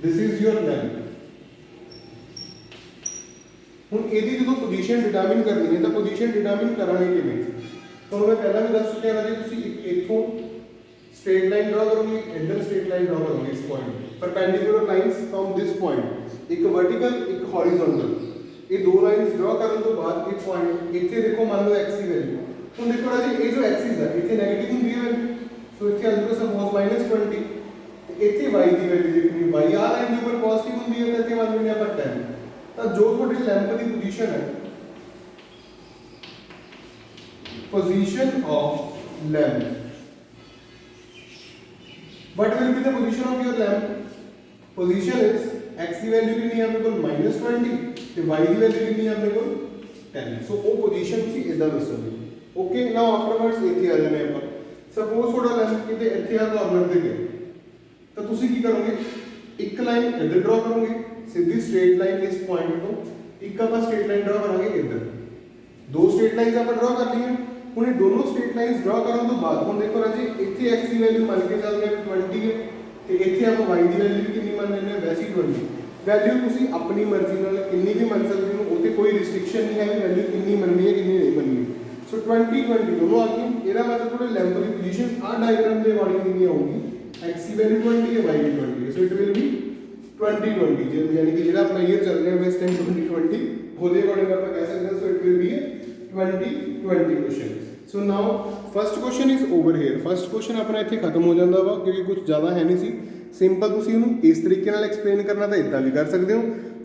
दिस इज योर लैंथ। हुण इहदी जदों पोजीशन डिटरमिन करनी है तो पोजीशन डिटरमिन करांगे किवें? तुहानूं मैं पहला भी दस चुकिया ना जी, तुसीं इत्थों स्ट्रेट लाइन ड्रॉ करोगे, इधर स्ट्रेट लाइन ड्रॉ करोगे इस point, perpendicular lines from this point, एक वर्टिकल एक हॉरिजॉन्टल, ये दो लाइन्स ड्रॉ करने तो बाद एक पॉइंट इतने देखो मान लो एक्स की वैल्यू, तो देखो राजी ये जो एक्सिस है इतने नेगेटिव होंगी है वैल्यू, सो इतने आ जाएगा सपोज -20, तो इतने y की वैल्यू देखनी, y आ लाइन के ऊपर पॉजिटिव होंगी है तो इतने मान लेंगे आप 10। तो जो थोड़ी लैंप की पोजीशन है, position of lamp, what will be the position of your lamp? Position is x की वैल्यू कितनी है अपने को -20 ਤੇ y ਦੀ ਵੈਲਿਊ ਕਿੰਨੀ ਹੈ ਆਪਣੇ ਕੋਲ 10। ਸੋ ਉਹ ਪੋਜੀਸ਼ਨ ਤੁਸੀਂ ਇਦਾਂ ਦੱਸੋਗੇ। ਓਕੇ, ਨਾਓ ਆਫਟਰਵਰਡਸ ਇੱਥੇ ਆ ਜਾਣੇ ਆਪਾਂ। ਸਪੋਜ਼ ਤੁਹਾਡਾ ਲੈਂਥ ਕਿਤੇ ਇੱਥੇ ਆ ਕਾਰਨਰ ਤੇ ਗਿਆ, ਤਾਂ ਤੁਸੀਂ ਕੀ ਕਰੋਗੇ, ਇੱਕ ਲਾਈਨ ਇੱਧਰ ਡਰਾ ਕਰੋਗੇ, ਸਿੱਧੀ ਸਟ੍ਰੇਟ ਲਾਈਨ ਇਸ ਪੁਆਇੰਟ ਤੋਂ, ਇੱਕ ਆਪਾਂ ਸਟ੍ਰੇਟ ਲਾਈਨ ਡਰਾ ਕਰਾਂਗੇ ਇੱਧਰ। ਦੋ ਸਟ੍ਰੇਟ ਲਾਈਨਸ ਆਪਾਂ ਡਰਾ ਕਰ ਲਈਆਂ। ਹੁਣ ਇਹ ਦੋਨੋਂ ਸਟ੍ਰੇਟ ਲਾਈਨਸ ਡਰਾ ਕਰਨ ਤੋਂ ਬਾਅਦ ਹੁਣ ਦੇਖੋ ਰਾਜੀ ਇੱਥੇ x ਦੀ ਵੈਲਿਊ ਮੰਨ ਕੇ ਚੱਲਦੇ ਆ 20 ਹੈ, ਤੇ ਇੱਥੇ ਆਪਾਂ y ਦੀ ਵੈਲਿਊ ਕਿੰਨੀ ਮੰਨ ਲੈਂਦੇ ਆ, ਵੈਸੇ ਹੀ 20। वैल्यू तुसी अपनी मर्जी नाल किन्नी भी मन सकते हो, उते कोई रिस्ट्रिक्शन नहीं है वैल्यू किन्नी मननी है किन्नी नहीं मननी। सो 20 20 दोनों आ गई। ਇਹਦਾ मतलब थोड़े लैंप की पोजीशन आ डायग्राम ਦੇ ਵਾਲੀ ਕਿੰਨੀ ਆਊਗੀ, x की वैल्यू 20 है, y की 20 है, सो इट विल बी 20 20, यानी कि ਜਿਹੜਾ ਆਪਣਾ ईयर ਚੱਲ ਰਿਹਾ ਹੈ ਇਸ ਟਾਈਮ 20 20 ਉਹਦੇ ਅਕੋਰਡਿੰਗ ਆਪਾਂ ਕਹਿ ਸਕਦੇ ਹਾਂ। So it will B 20 20 question. So now first question is over here. First question अपना ਇੱਥੇ ਖਤਮ ਹੋ ਜਾਂਦਾ ਵਾ क्योंकि कुछ ਜ਼ਿਆਦਾ ਹੈ ਨਹੀਂ ਸੀ। ਸਿੰਪਲ ਤੁਸੀਂ ਉਹਨੂੰ ਇਸ ਤਰੀਕੇ ਨਾਲ ਐਕਸਪਲੇਨ ਕਰਨਾ ਤਾਂ ਇਦਾਂ ਵੀ ਕਰ ਸਕਦੇ ਹੋ।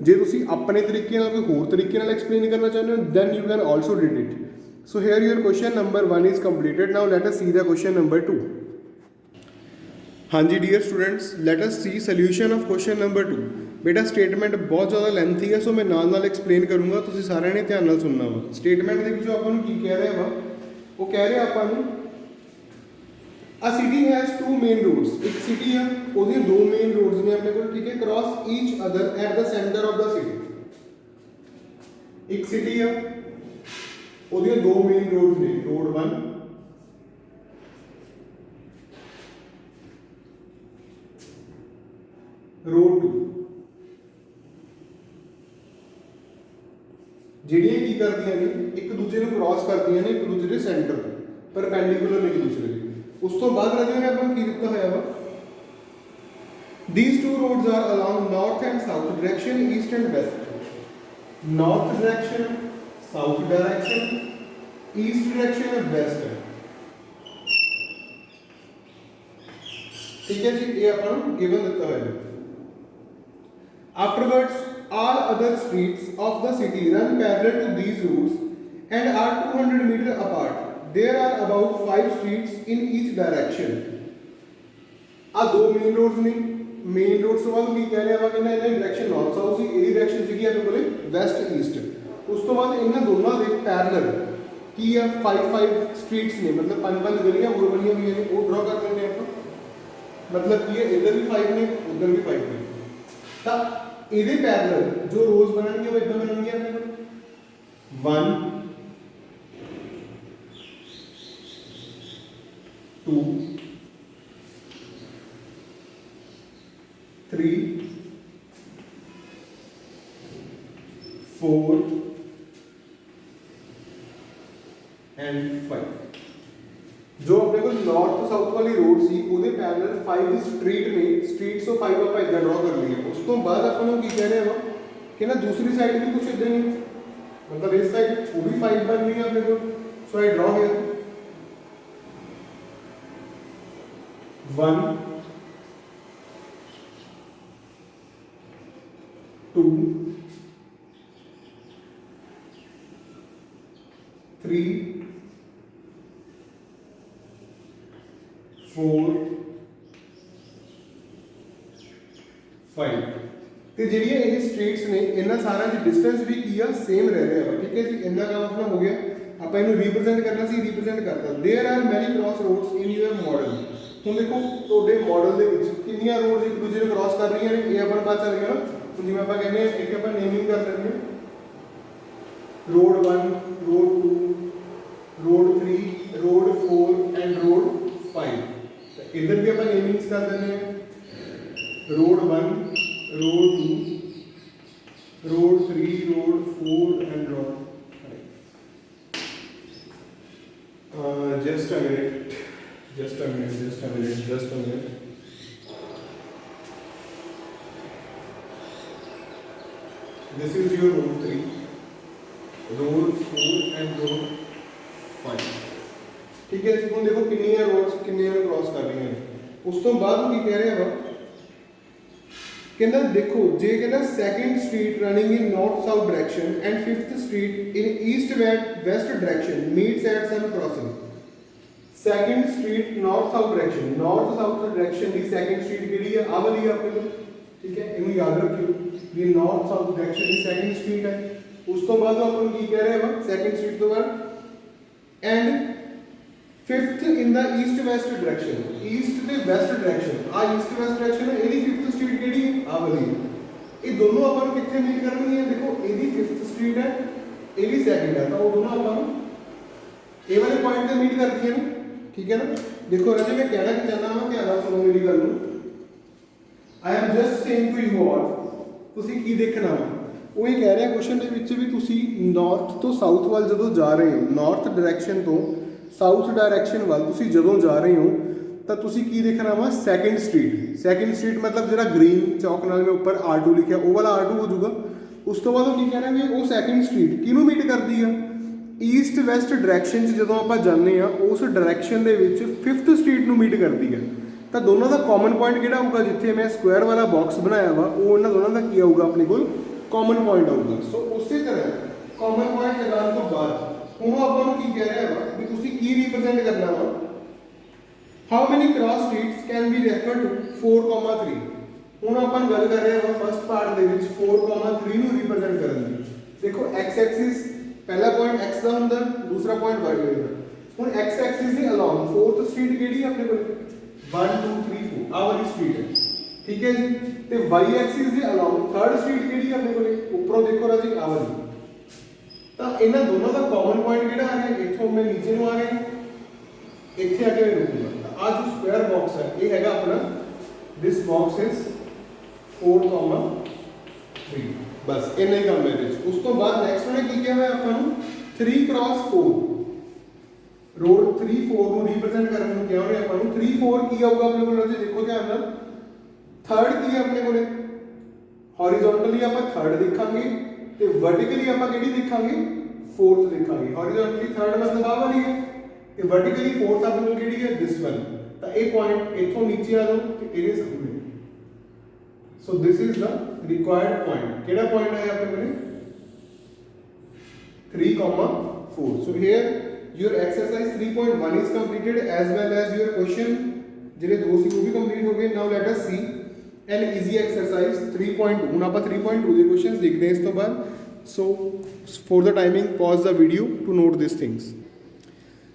ਜੇ ਤੁਸੀਂ ਆਪਣੇ ਤਰੀਕੇ ਨਾਲ ਕੋਈ ਹੋਰ ਤਰੀਕੇ ਨਾਲ ਐਕਸਪਲੇਨ ਕਰਨਾ ਚਾਹੁੰਦੇ ਹੋ then you can also did it. So here your question number 1 is completed. Now let us see the question number 2। ਹਾਂਜੀ dear students, let us see solution of question number 2। ਬੇਟਾ ਸਟੇਟਮੈਂਟ ਬਹੁਤ ਜ਼ਿਆਦਾ lengthy ਹੈ, ਸੋ ਮੈਂ ਨਾਲ ਨਾਲ explain ਕਰੂੰਗਾ, ਤੁਸੀਂ ਸਾਰਿਆਂ ਨੇ ਧਿਆਨ ਨਾਲ ਸੁਣਨਾ ਵਾ। ਸਟੇਟਮੈਂਟ ਦੇ ਵਿੱਚੋਂ ਆਪਾਂ ਨੂੰ ਕੀ ਕਹਿ ਰਿਹਾ ਵਾ, ਉਹ ਕਹਿ ਰਿਹਾ ਆਪਾਂ ਨੂੰ A city has two main roads। एक city है, ਉਹਦੇ ਦੋ main roads ਨੇ ਆਪਣੇ ਕੋਲ, ਠੀਕ ਹੈ, cross each other at the center of the city। ਇੱਕ city है, ਉਹਦੇ ਦੋ main roads ਨੇ, road 1 road 2। ਜਿਹੜੀਆਂ ਕੀ ਕਰਦੀਆਂ ਨੇ, ਇੱਕ ਦੂਜੇ ਨੂੰ ਕ੍ਰਾਸ ਕਰਦੀਆਂ ਨੇ, ਇੱਕ ਦੂਜੇ ਦੇ ਸੈਂਟਰ ਤੋਂ ਪਰਪੈਂਡੀਕੂਲਰ ਨੇ ਇੱਕ ਦੂਸਰੇ ਦੇ। ਉਸ ਤੋਂ ਬਾਅਦ ਰਾਜੇ ਨੇ ਆਪਾਂ ਨੂੰ ਕੀ ਦਿੱਤਾ ਹੋਇਆ ਵਾ, these two roads are along north and south direction, east and west। north direction, south direction, east direction and west। ਠੀਕ ਹੈ ਜੀ, ਇਹ ਆਪਾਂ ਨੂੰ ਗਿਵਨ ਦਿੱਤਾ ਹੋਇਆ। afterwards all other streets of the city run parallel to these routes and are 200 meter apart। There are about 5 streets in each direction। ਆ ਦੋ ਮੇਨ ਰੋਡਸ ਨੇ। ਮੇਨ ਰੋਡਸ ਤੋਂ ਬਾਅਦ ਕੀ ਕਹਿ ਰਿਹਾ ਵਾ, ਕਹਿੰਦਾ ਇਹਨਾਂ ਦੀ ਡਾਇਰੈਕਸ਼ਨ ਨਾਰਥ ਸਾਊਥ ਸੀ, ਇਹਦੀ ਡਾਇਰੈਕਸ਼ਨ ਸੀਗੀ ਆਪਣੇ ਕੋਲੇ ਵੈਸਟ ਈਸਟ। ਉਸ ਤੋਂ ਬਾਅਦ ਇਹਨਾਂ ਦੋਨਾਂ ਦੇ ਪੈਰਲਲ ਕੀ ਆ, 5 ਸਟਰੀਟਸ ਨੇ, ਮਤਲਬ 5 ਗਲੀਆਂ ਹੋਰ ਬਣੀਆਂ ਹੋਈਆਂ ਨੇ, ਉਹ ਡਰਾ ਕਰ ਲੈਂਦੇ ਆਪਾਂ। ਮਤਲਬ ਕੀ ਹੈ, ਇੱਧਰ ਵੀ 5 ਨੇ, ਉੱਧਰ ਵੀ 5 ਨੇ, ਤਾਂ ਇਹਦੇ ਪੈਰਲਲ ਜੋ ਰੋਜ਼ ਬਣਨਗੇ ਉਹ ਇਦਾਂ ਬਣਨਗੇ ਆਪਣੇ ਕੋਲ 1 2 3 4 and 5। जो अपने को नॉर्थ साउथ वाली रोड सी ਉਹਦੇ ਪੈਰਲਲ 5 ਸਟਰੀਟ ਨੇ, ਸਟਰੀਟਸ ਤੋਂ 5 ਆਪਾਂ ਇਦਾਂ ਡਰਾ ਕਰ ਲਈਏ। ਉਸ ਤੋਂ ਬਾਅਦ ਆਪਾਂ ਨੂੰ ਕੀ ਕਹਿ ਰਿਹਾ ਵਾ ਕਿ ਨਾ ਦੂਸਰੀ ਸਾਈਡ ਵੀ ਕੁਝ ਇਦਾਂ ਹੀ, ਮਤਲਬ ਇਸ ਸਾਈਡ ਉਹ ਵੀ 5 ਬਣ ਰਹੀ ਹੈ ਆਪਣੇ ਕੋਲ। ਸੋ ਆਈ ਡਰਾ ਹੇਅਰ 1 2 3 4 5। ਤੇ ਜਿਹੜੀਆਂ ਇਹ ਸਟਰੀਟਸ ਨੇ ਇਹਨਾਂ ਸਾਰਿਆਂ ਦੀ ਡਿਸਟੈਂਸ ਵੀ ਕੀ ਆ, ਸੇਮ ਰਹਿ ਰਿਹਾ ਵਾ। ਠੀਕ ਹੈ ਜੀ, ਇੰਨਾ ਕੰਮ ਆਪਣਾ ਹੋ ਗਿਆ। ਆਪਾਂ ਇਹਨੂੰ ਰਿਪਰੈਜ਼ੈਂਟ ਕਰਨਾ ਸੀ, ਰਿਪਰੈਜ਼ੈਂਟ ਕਰਤਾ। There are many cross roads in your model. ਹੁਣ ਦੇਖੋ ਤੁਹਾਡੇ ਮਾਡਲ ਦੇ ਵਿੱਚ ਕਿੰਨੀਆਂ ਰੋਡਸ ਇੱਕ ਦੂਜੇ ਨੂੰ ਕ੍ਰਾਸ ਕਰ ਰਹੀਆਂ ਨੇ, ਇਹ ਆਪਾਂ ਨੂੰ ਪਤਾ ਚੱਲ ਗਿਆ ਨਾ। ਹੁਣ ਜਿਵੇਂ ਆਪਾਂ ਕਹਿੰਦੇ ਹਾਂ ਇੱਕ ਆਪਾਂ ਨੇਮਿੰਗ ਕਰ ਲੈਂਦੇ ਹਾਂ, road 1, road 2, road 3, road 4 and road 5। तो इधर भी अपन नेमिंग्स कर देते हैं, road 1, road 2, road 3, road 4 and road 5। Just a minute, just a minute, just a minute, just a minute. This is your road 3, road 4 and road 5। ठीक है जी। ਹੁਣ ਦੇਖੋ ਕਿੰਨੀਆਂ ਰੋਡਸ ਕਿੰਨੀਆਂ ਨੂੰ ਕ੍ਰਾਸ ਕਰ ਰਹੀਆਂ ਨੇ। ਉਸ ਤੋਂ ਬਾਅਦ ਕੀ ਕਹਿ ਰਿਹਾ ਵਾ, ਕਹਿੰਦਾ ਦੇਖੋ ਜੇ ਕਹਿੰਦਾ second street running in north south direction and fifth street in east west direction meets at some crossing. Second street north south direction, north south direction ਦੀ ਸੈਕੰਡ ਸਟਰੀਟ ਕਿਹੜੀ ਹੈ, ਆਹ ਵਾਲੀ ਆਪਣੇ ਕੋਲ। ਠੀਕ ਹੈ, ਇਹਨੂੰ ਯਾਦ ਰੱਖਿਓ ਵੀ ਨਾਰਥ ਸਾਊਥ ਡਾਇਰੈਕਸ਼ਨ ਦੀ ਸੈਕੰਡ ਸਟਰੀਟ ਹੈ। ਉਸ ਤੋਂ ਬਾਅਦ ਆਪਾਂ ਨੂੰ ਕੀ ਕਹਿ ਰਿਹਾ ਵਾ, ਸੈਕੰਡ ਸਟਰੀਟ ਤੋਂ ਬਾਅਦ and fifth in the East west direction, East ਤੇ ਵੈਸਟ ਡਾਇਰੈਕਸ਼ਨ। ਆ ਈਸਟ ਵੈਸਟ ਡਾਇਰੈਕਸ਼ਨ ਹੈ, ਇਹਦੀ ਫਿਫਥ ਸਟਰੀਟ ਕਿਹੜੀ ਹੈ, ਆ ਵਾਲੀ। ਇਹ ਦੋਨੋਂ ਆਪਾਂ ਨੂੰ ਕਿੱਥੇ ਮੀਟ ਕਰਨਗੀਆਂ, ਦੇਖੋ ਇਹਦੀ ਫਿਫਥ ਸਟਰੀਟ ਹੈ, ਇਹਦੀ ਸੈਕੰਡ ਹੈ, ਤਾਂ ਉਹ ਦੋਨੋਂ ਆਪਾਂ ਨੂੰ ਇਹ ਵਾਲੇ ਪੁਆਇੰਟ ਤੇ ਮੀਟ ਕਰਦੀਆਂ ਨੇ। ਠੀਕ ਹੈ ਨਾ। ਦੇਖੋ ਰਾਜੇ ਮੈਂ ਕਹਿਣਾ ਕੀ ਚਾਹੁੰਦਾ ਹਾਂ, ਧਿਆਨ ਨਾਲ ਸੁਣੋ ਮੇਰੀ ਗੱਲ ਨੂੰ। I am just saying to you all, ਤੁਸੀਂ ਕੀ ਦੇਖਣਾ ਵਾ, ਉਹ ਇਹ ਕਹਿ ਰਿਹਾ ਕੁਐਸਚਨ ਦੇ ਵਿੱਚ ਵੀ ਤੁਸੀਂ ਨਾਰਥ ਤੋਂ ਸਾਊਥ ਵੱਲ ਜਦੋਂ ਜਾ ਰਹੇ ਹੋ, ਨਾਰਥ ਡਾਇਰੈਕਸ਼ਨ ਤੋਂ ਸਾਊਥ ਡਾਇਰੈਕਸ਼ਨ ਵੱਲ ਤੁਸੀਂ ਜਦੋਂ ਜਾ ਰਹੇ ਹੋ ਤਾਂ ਤੁਸੀਂ ਕੀ ਦੇਖਣਾ ਵਾ, ਸੈਕੰਡ ਸਟਰੀਟ। ਸੈਕੰਡ ਸਟਰੀਟ ਮਤਲਬ ਜਿਹੜਾ ਗ੍ਰੀਨ ਚੌਕ ਨਾਲ ਮੈਂ ਉੱਪਰ R2 ਲਿਖਿਆ ਉਹ ਵਾਲਾ R2 ਹੋ ਜਾਊਗਾ। ਉਸ ਤੋਂ ਬਾਅਦ ਉਹ ਕੀ ਕਹਿ ਰਿਹਾ ਵੀ ਉਹ ਸੈਕੰਡ ਸਟਰੀਟ ਕਿਹਨੂੰ ਮੀਟ ਕਰਦੀ ਆ, ਈਸਟ ਵੈਸਟ ਡਾਇਰੈਕਸ਼ਨ 'ਚ ਜਦੋਂ ਆਪਾਂ ਜਾਂਦੇ ਆ ਉਸ ਡਾਇਰੈਕਸ਼ਨ ਦੇ ਵਿੱਚ ਫਿਫਥ ਸਟਰੀਟ ਨੂੰ ਮੀਟ ਕਰਦੀ ਆ। ਤਾਂ ਦੋਨਾਂ ਦਾ ਕਾਮਨ ਪੁਆਇੰਟ ਕਿਹੜਾ ਹੋਊਗਾ, ਜਿੱਥੇ ਮੈਂ ਸਕੁਆਇਰ ਵਾਲਾ ਬਾਕਸ ਬਣਾਇਆ ਵਾ ਉਹ ਉਹਨਾਂ ਦੋਨਾਂ ਦਾ ਕੀ ਆਊਗਾ ਆਪਣੇ ਕੋਲ, ਕਾਮਨ ਪੁਆਇੰਟ ਆਊਗਾ। ਸੋ ਉਸੇ ਤਰ੍ਹਾਂ ਕਾਮਨ ਪੁਆਇੰਟ ਲਗਾਉਣ ਤੋਂ ਬਾਅਦ ਹੁਣ ਆਪਾਂ ਨੂੰ ਕੀ ਕਹਿ ਰਿਹਾ ਵਾ ਵੀ ਤੁਸੀਂ ਕੀ ਰਿਪਰੈਜ਼ੈਂਟ ਕਰਨਾ ਵਾ, how many cross streets can be referred to 4,3। ਹੁਣ ਆਪਾਂ ਨੂੰ ਗੱਲ ਕਰ ਰਹੇ ਹਾਂ ਫਸਟ ਪਾਰਟ ਦੇ ਵਿੱਚ 4,3 ਨੂੰ ਰਿਪਰੈਜ਼ੈਂਟ ਕਰਨ ਦੀ। ਦੇਖੋ x ਐਕਸਿਸ ਪਹਿਲਾ ਪੁਆਇੰਟ x ਦਾ ਹੁੰਦਾ, ਦੂਸਰਾ ਪੁਆਇੰਟ y ਦਾ ਹੁੰਦਾ। ਹੁਣ x ਐਕਸਿਸ ਦੇ ਅਲੋਂਗ ਫੋਰਥ ਸਟਰੀਟ ਕਿਹੜੀ ਹੈ ਆਪਣੇ ਕੋਲ, 1 2 3 4 ਆ ਵਾਲੀ ਸਟਰੀਟ ਹੈ। ਠੀਕ ਹੈ ਜੀ। ਤੇ y ਐਕਸਿਸ ਦੇ ਅਲੋਂਗ ਥਰਡ ਸਟਰੀਟ ਕਿਹੜੀ ਹੈ ਆਪਣੇ ਕੋਲੇ, ਉੱਪਰੋਂ ਦੇਖੋ ਰਾਜੀ ਆ ਵਾਲੀ। ਤਾਂ ਇਹਨਾਂ ਦੋਨਾਂ ਦਾ ਕਾਮਨ ਪੁਆਇੰਟ ਕਿਹੜਾ ਆ ਰਿਹਾ, ਇੱਥੋਂ ਮੈਂ ਨੀਚੇ ਨੂੰ ਆ ਰਿਹਾ, ਇੱਥੇ ਆ ਕੇ ਮੈਂ ਰੁਕੂੰਗਾ। ਤਾਂ ਆ ਜੋ ਸਕੁਆਇਰ ਬਾਕਸ ਹੈ ਇਹ ਹੈਗਾ ਆਪਣਾ, ਦਿਸ ਬਾਕਸ ਇਜ਼ 4,3। ਬਸ ਇੰਨਾ ਹੀ ਕੰਮ ਹੈ ਇਹਦੇ ਵਿੱਚ। ਉਸ ਤੋਂ ਬਾਅਦ ਨੈਕਸਟ ਉਹਨੇ ਕੀ ਕਿਹਾ ਹੋਇਆ ਆਪਾਂ ਨੂੰ, 3 cross 4 ਰੋਡ 3 4 ਨੂੰ ਰਿਪਰੈਜ਼ੈਂਟ ਕਰਨ ਨੂੰ ਕਿਹਾ ਉਹਨੇ ਆਪਾਂ ਨੂੰ। 3 4 ਕੀ ਆਊਗਾ ਆਪਣੇ ਕੋਲ ਰਾਜੇ, ਦੇਖੋ ਧਿਆਨ ਨਾਲ। ਥਰਡ ਕੀ ਹੈ ਆਪਣੇ ਕੋਲੇ, ਹੌਰੀਜ਼ੌਂਟਲੀ ਆਪਾਂ ਥਰਡ ਦੇਖਾਂਗੇ ਤੇ ਵਰਟੀਕਲੀ ਆਪਾਂ ਕਿਹੜੀ ਦੇਖਾਂਗੇ, ਫੋਰਥ ਦੇਖਾਂਗੇ। ਹੌਰੀਜ਼ੌਂਟਲੀ ਥਰਡ ਮਤਲਬ ਆ ਵਾਲੀ ਹੈ ਤੇ ਵਰਟੀਕਲੀ ਫੋਰਥ ਆਪਣੇ ਕੋਲ ਕਿਹੜੀ ਹੈ, ਦਿਸ ਵਨ। ਤਾਂ ਇਹ ਪੁਆਇੰਟ ਇੱਥੋਂ ਨੀਚੇ ਆ ਜਾਓ ਤੇ ਇਹਦੇ ਸਾਹਮਣੇ। So this is the required point. ਕਿਹੜਾ ਪੁਆਇੰਟ ਆਇਆ ਆਪਣੇ ਕੋਲੇ, 3,4। So here your exercise 3.1 is completed as well as your question ਜਿਹੜੇ ਦੋ ਸੀ ਉਹ ਵੀ ਕੰਪਲੀਟ ਹੋ ਗਏ। Now let us see an easy exercise 3.2। ਹੁਣ ਆਪਾਂ 3.2 ਦੇ ਕੁਐਸਚਨਸ ਦੇਖਦੇ ਹਾਂ ਇਸ ਤੋਂ ਬਾਅਦ। So for the timing pause the video to note this things.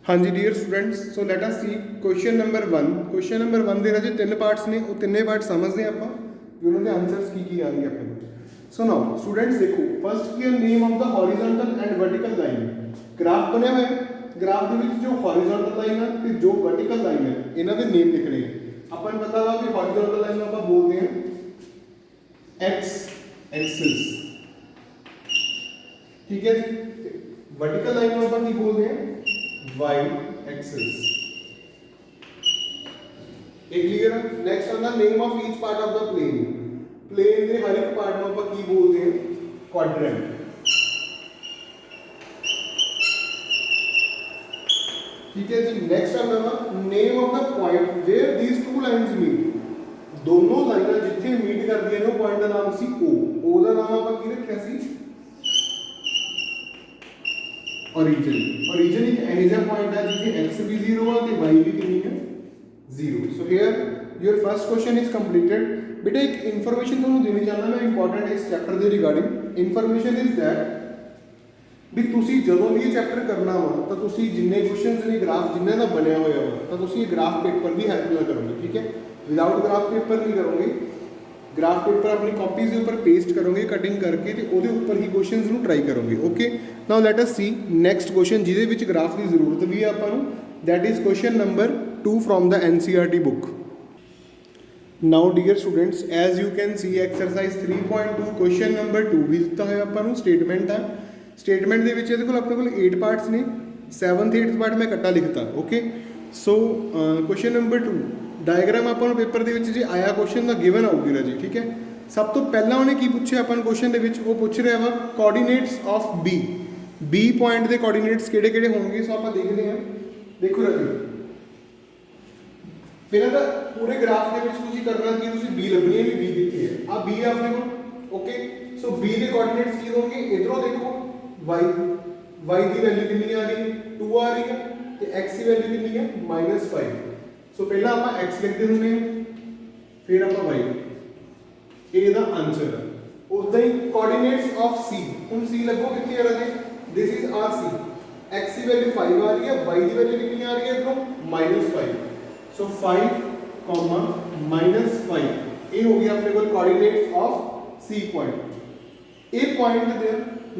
ਹਾਂਜੀ dear students, so let us see question number 1। Question number 1 ਦੇ ਰਾਜੇ 3 ਪਾਰਟਸ ਨੇ, ਉਹ ਤਿੰਨੇ ਪਾਰਟ ਸਮਝਦੇ ਹਾਂ ਆਪਾਂ ਵੀ ਉਹਨਾਂ ਦੇ ਆਨਸਰਸ ਕੀ ਆਣਗੇ ਆਪਣੇ ਕੋਲ। ਸੋ ਨਾਓ ਸਟੂਡੈਂਟਸ ਦੇਖੋ, ਫਸਟ ਕੀ ਹੈ, name of the horizontal and vertical line. Graph ਬਣਿਆ ਹੋਇਆ ਹੈ, ਗ੍ਰਾਫ ਦੇ ਵਿੱਚ ਜੋ ਹੌਰੀਜ਼ੌਂਟਲ ਲਾਈਨ ਹੈ ਤੇ ਜੋ ਵਰਟੀਕਲ ਲਾਈਨ ਹੈ ਇਹਨਾਂ ਦੇ ਨੇਮ ਲਿਖਣੇ ਆ। ਆਪਾਂ ਨੂੰ ਪਤਾ ਵਾ ਕਿ ਹੌਰੀਜ਼ੌਂਟਲ ਲਾਈਨ ਨੂੰ ਆਪਾਂ ਬੋਲਦੇ ਹਾਂ x ਐਕਸਿਸ। ਠੀਕ ਹੈ ਜੀ। ਵਰਟੀਕਲ ਲਾਈਨ ਨੂੰ ਆਪਾਂ ਕੀ ਬੋਲਦੇ ਹਾਂ, y ਐਕਸਿਸ। ਇਹ ਕਲੀਅਰ ਹੈ। ਨੈਕਸਟ ਆਉਂਦਾ name of each part of the plane. Plane ਦੇ ਹਰ ਇੱਕ ਪਾਰਟ ਨੂੰ ਆਪਾਂ ਕੀ ਬੋਲਦੇ ਹਾਂ, ਕੁਆਡਰੈਂਟ। ठीक है जी। नेक्स्ट आना name of the point where these two lines meet. दोनों लाइनां जिथे मीट करदियां ने पॉइंट का नाम सी ओ दा नाम आपां की रखिया सी, ओरिजिन। ओरिजिन एक ऐसा जिहा पॉइंट है जिथे x भी 0 है ते y भी कितनी है, 0। So here your first question is completed. बेटा एक इन्फॉर्मेशन तुहानूं देनी चाहना मैं इंपॉर्टेंट इस चैप्टर दे रिगार्डिंग। इन्फॉर्मेशन इज दैट ਵੀ ਤੁਸੀਂ ਜਦੋਂ ਵੀ ਇਹ ਚੈਪਟਰ ਕਰਨਾ ਵਾ ਤਾਂ ਤੁਸੀਂ ਜਿੰਨੇ ਕੁਐਸਚਨਸ ਨੇ ਗ੍ਰਾਫ ਜਿੰਨਾਂ ਦਾ ਬਣਿਆ ਹੋਇਆ ਵਾ ਤਾਂ ਤੁਸੀਂ ਇਹ ਗ੍ਰਾਫ ਪੇਪਰ ਦੀ ਹੈਲਪ ਨਾਲ ਕਰੋਗੇ, ਠੀਕ ਹੈ। ਵਿਦਆਊਟ ਗ੍ਰਾਫ ਪੇਪਰ ਨਹੀਂ ਕਰੋਗੇ। ਗ੍ਰਾਫ ਪੇਪਰ ਆਪਣੀ ਕਾਪੀਜ਼ ਦੇ ਉੱਪਰ ਪੇਸਟ ਕਰੋਗੇ ਕਟਿੰਗ ਕਰਕੇ ਤੇ ਉਹਦੇ ਉੱਪਰ ਹੀ ਕੁਐਸਚਨਸ ਨੂੰ ਟਰਾਈ ਕਰੋਗੇ। ਓਕੇ, ਨਾਓ ਲੈਟ ਅਸ ਸੀ ਨੈਕਸਟ ਕੁਐਸਚਨ ਜਿਹਦੇ ਵਿੱਚ ਗ੍ਰਾਫ ਦੀ ਜ਼ਰੂਰਤ ਵੀ ਹੈ ਆਪਾਂ ਨੂੰ, that is question number 2 from the NCERT book। Now dear students, as you can see exercise 3.2 question number 2 ਵੀ ਦਿੱਤਾ ਹੋਇਆ ਆਪਾਂ ਨੂੰ, ਸਟੇਟਮੈਂਟ ਆ। ਸਟੇਟਮੈਂਟ ਦੇ ਵਿੱਚ ਇਹਦੇ ਕੋਲ ਆਪਣੇ ਕੋਲ 8 ਪਾਰਟਸ ਨੇ, 7th 8th ਪਾਰਟ ਮੈਂ ਕੱਟਾ ਲਿਖਤਾ। Okay, so question number 2 diagram ਆਪਾਂ ਨੂੰ ਪੇਪਰ ਦੇ ਵਿੱਚ ਜੇ ਆਇਆ ਕੁਐਸਚਨ ਦਾ ਗਿਵਨ ਆਊਗੀ ਰਾਜੀ, ਠੀਕ ਹੈ। ਸਭ ਤੋਂ ਪਹਿਲਾਂ ਉਹਨੇ ਕੀ ਪੁੱਛਿਆ ਆਪਾਂ ਨੂੰ ਕੁਐਸਚਨ ਦੇ ਵਿੱਚ, ਉਹ ਪੁੱਛ ਰਿਹਾ ਵਾ ਕੋਆਰਡੀਨੇਟਸ ਆਫ B ਪੁਆਇੰਟ ਦੇ ਕੋਆਰਡੀਨੇਟਸ ਕਿਹੜੇ ਕਿਹੜੇ ਹੋਣਗੇ। ਸੋ ਆਪਾਂ ਦੇਖਦੇ ਹਾਂ। ਦੇਖੋ ਰਾਜੀ, ਪਹਿਲਾਂ ਤਾਂ ਪੂਰੇ ਗ੍ਰਾਫ ਦੇ ਵਿੱਚ ਤੁਸੀਂ ਕਰਨਾ ਕੀ, ਤੁਸੀਂ B ਲੱਭਣੀ ਹੈ ਵੀ B ਕਿੱਥੇ ਹੈ। ਆ B ਹੈ ਆਪਣੇ ਕੋਲ। ਓਕੇ, ਸੋ B ਦੇ ਕੋਆਰਡੀਨੇਟਸ ਕੀ ਹੋਣਗੇ, ਇਧਰੋਂ ਦੇਖੋ y ਦੀ ਵੈਲਿਊ ਕਿੰਨੀ ਆ ਰਹੀ ਹੈ, 2 ਆ ਰਹੀ ਹੈ, ਤੇ x ਦੀ ਵੈਲਿਊ ਕਿੰਨੀ ਹੈ, -5। ਸੋ ਪਹਿਲਾਂ ਆਪਾਂ x ਲਿਖਦੇ ਹੁੰਦੇ ਹਾਂ, ਫਿਰ ਆਪਾਂ y। ਇਹ ਇਹਦਾ ਆਨਸਰ ਹੈ। ਉਦਾਂ ਹੀ ਕੋਆਰਡੀਨੇਟਸ ਆਫ C, ਹੁਣ C ਲੱਭੋ ਕਿੱਥੇ ਆ ਰਾਜੇ, this is R C। x ਦੀ ਵੈਲਿਊ 5 ਆ ਰਹੀ ਹੈ, y ਦੀ ਵੈਲਿਊ ਕਿੰਨੀ ਆ ਰਹੀ ਹੈ ਇਧਰੋਂ, -5। ਸੋ 5, -5 ਇਹ ਹੋ ਗਿਆ ਆਪਣੇ ਕੋਲ ਕੋਆਰਡੀਨੇਟਸ ਆਫ C ਪੁਆਇੰਟ। ਇਹ ਪੁਆਇੰਟ ਦੇ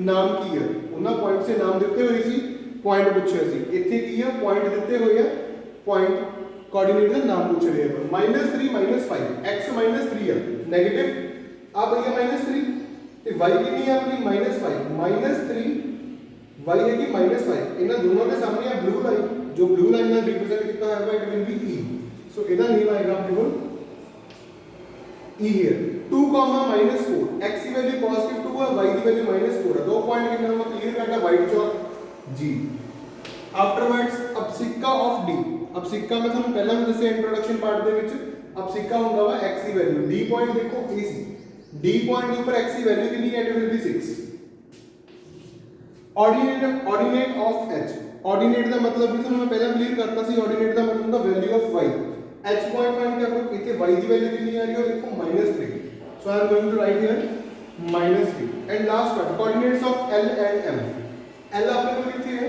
ਨਾਮ ਕੀ ਹੈ, ਉਹਨਾਂ ਪੁਆਇੰਟਸ ਦੇ ਨਾਮ ਦਿੱਤੇ ਹੋਏ ਸੀ, ਪੁਆਇੰਟ ਪੁੱਛਿਆ ਸੀ। ਇੱਥੇ ਕੀ ਆ, ਪੁਆਇੰਟ ਦਿੱਤੇ ਹੋਏ ਆ, ਪੁਆਇੰਟ ਕੋਆਰਡੀਨੇਟ ਦਾ ਨਾਮ ਪੁੱਛ ਰਹੇ ਆ। -3 -5 x -3 ਆ, ਨੈਗੇਟਿਵ ਆ ਭਈਆ -3 ਤੇ y ਕਿੰਨੀ ਆ ਆਪਣੀ -5 -3 y ਹੈਗੀ -5। ਇਹਨਾਂ ਦੋਨਾਂ ਦੇ ਸਾਹਮਣੇ ਆ ਬਲੂ ਲਾਈਨ, ਜੋ ਬਲੂ ਲਾਈਨ ਨਾਲ ਰਿਪਰੈਜ਼ੈਂਟ ਕੀਤਾ ਹੋਇਆ ਹੈ, ਇਟ ਵਿਲ ਬੀ E। ਸੋ ਇਹਦਾ ਨੇਮ ਆਏਗਾ ਆਪਣੇ ਕੋਲ E here। 2, -4 x ਦੀ ਵੈਲਿਊ +2 ਹੈ, y ਦੀ ਵੈਲਿਊ -4 ਹੈ। ਦੋ ਪੁਆਇੰਟ ਕਿੰਨਾ ਹੋਣਾ ਕਲੀਅਰ ਕਰਨਾ, white chalk G। Afterwards abscissa of D। Abscissa ਮੈਂ ਤੁਹਾਨੂੰ ਪਹਿਲਾਂ ਵੀ ਦੱਸਿਆ ਇੰਟਰੋਡਕਸ਼ਨ ਪਾਰਟ ਦੇ ਵਿੱਚ, ਅਪਸਿਕਾ ਹੁੰਦਾ ਵਾ x ਦੀ ਵੈਲਿਊ। D ਪੁਆਇੰਟ ਦੇਖੋ ਇਹ ਸੀ, D ਪੁਆਇੰਟ ਦੇ ਉੱਪਰ x ਦੀ ਵੈਲਿਊ ਕਿੰਨੀ ਹੈ, it will be 6। Ordinate of H। Ordinate ਦਾ ਮਤਲਬ ਵੀ ਤੁਹਾਨੂੰ ਮੈਂ ਪਹਿਲਾਂ ਕਲੀਅਰ ਕਰਤਾ ਸੀ, ਆਰਡੀਨੇਟ ਦਾ ਮਤਲਬ ਹੁੰਦਾ value of y। H point find ਕਰ ਲਓ, ਇੱਥੇ y ਦੀ ਵੈਲਿਊ ਕਿੰਨੀ ਆ ਰਹੀ ਹੈ, ਦੇਖੋ -3। So I am going to write here -3। And last part coordinates of L and M। L ਆਪਣੇ ਕੋਲ ਕਿੱਥੇ ਹੈ,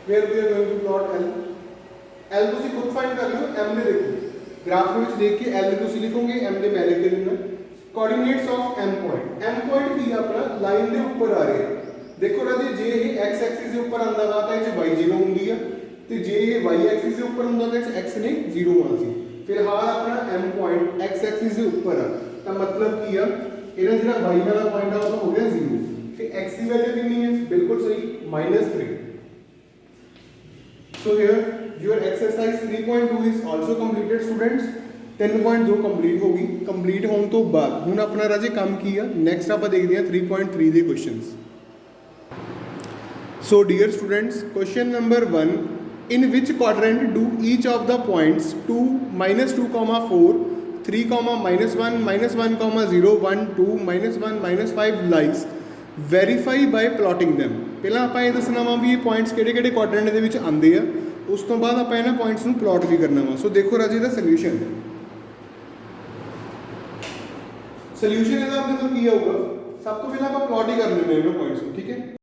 where we are going to plot L। L ਤੁਸੀਂ ਖੁਦ ਫਾਈਂਡ ਕਰ ਲਿਓ, M ਦੇ ਦੇਖੋ ਗ੍ਰਾਫ ਦੇ ਵਿੱਚ ਦੇਖ ਕੇ L ਤੁਸੀਂ ਲਿਖੋਗੇ, M ਦੇ ਮੈਂ ਲਿਖ ਕੇ ਦਿੰਦਾ। Coordinates of M point. M point ਕੀ ਆ ਆਪਣਾ, ਲਾਈਨ ਦੇ ਉੱਪਰ ਆ ਰਿਹਾ। ਦੇਖੋ ਰਾਜੇ, ਜੇ ਇਹ x ਐਕਸਿਸ ਦੇ ਉੱਪਰ ਆਂਦਾ ਵਾ ਤਾਂ ਇਹ 'ਚ y 0 ਹੁੰਦੀ ਆ, ਤੇ ਜੇ ਇਹ y ਐਕਸਿਸ ਦੇ ਉੱਪਰ ਹੁੰਦਾ ਤਾਂ ਇਹ 'ਚ x ਨੇ 0 ਆਉਣਾ ਸੀ। ਫਿਲਹਾਲ ਆਪਣਾ M ਪੁਆਇੰਟ x ਐਕਸਿਸ ਦੇ ਉੱਪਰ ਆ, ਤਾਂ ਮਤਲਬ ਕੀ ਆ, ਇਹਦਾ ਜਿਹੜਾ y ਵਾਲਾ ਪੁਆਇੰਟ ਆ ਉਹ ਹੋ ਗਿਆ 0। ਤੇ x ਦੀ ਵੈਲਿਊ ਕਿੰਨੀ ਹੈ, ਬਿਲਕੁਲ ਸਹੀ, -3। So here your exercise 3.2 is also completed students। 3.2 complete ਹੋ ਗਈ। ਕੰਪਲੀਟ ਹੋਣ ਤੋਂ ਬਾਅਦ ਹੁਣ ਆਪਣਾ ਰਾਜੇ ਕੰਮ ਕੀ ਆ, ਨੈਕਸਟ ਆਪਾਂ ਦੇਖਦੇ ਹਾਂ 3.3 ਦੇ questions. So dear students, question number 1, in which quadrant do each of the points 2, -2, 4, 3, -1, -1, 0, 1, 2, -1, -5 lies, verify by plotting them। ਪਹਿਲਾਂ ਆਪਾਂ ਇਹ ਦੱਸਣਾ ਵਾ ਵੀ ਇਹ ਪੁਆਇੰਟਸ ਕਿਹੜੇ ਕਿਹੜੇ ਕੁਆਡਰੈਂਟ ਦੇ ਵਿੱਚ ਆਉਂਦੇ ਆ, ਉਸ ਤੋਂ ਬਾਅਦ ਆਪਾਂ ਇਹਨਾਂ ਪੁਆਇੰਟਸ ਨੂੰ ਪਲਾਟ ਵੀ ਕਰਨਾ ਵਾ। ਸੋ ਦੇਖੋ ਰਾਜੇ ਦਾ ਸੋਲੂਸ਼ਨ ਇਹਦਾ ਆਪਣੇ ਕੋਲ ਕੀ ਆਊਗਾ, ਸਭ ਤੋਂ ਪਹਿਲਾਂ ਆਪਾਂ ਪਲਾਟ ਹੀ ਕਰ ਲੈਂਦੇ ਹਾਂ ਇਹਨਾਂ ਪੁਆਇੰਟਸ ਨੂੰ, ਠੀਕ ਹੈ।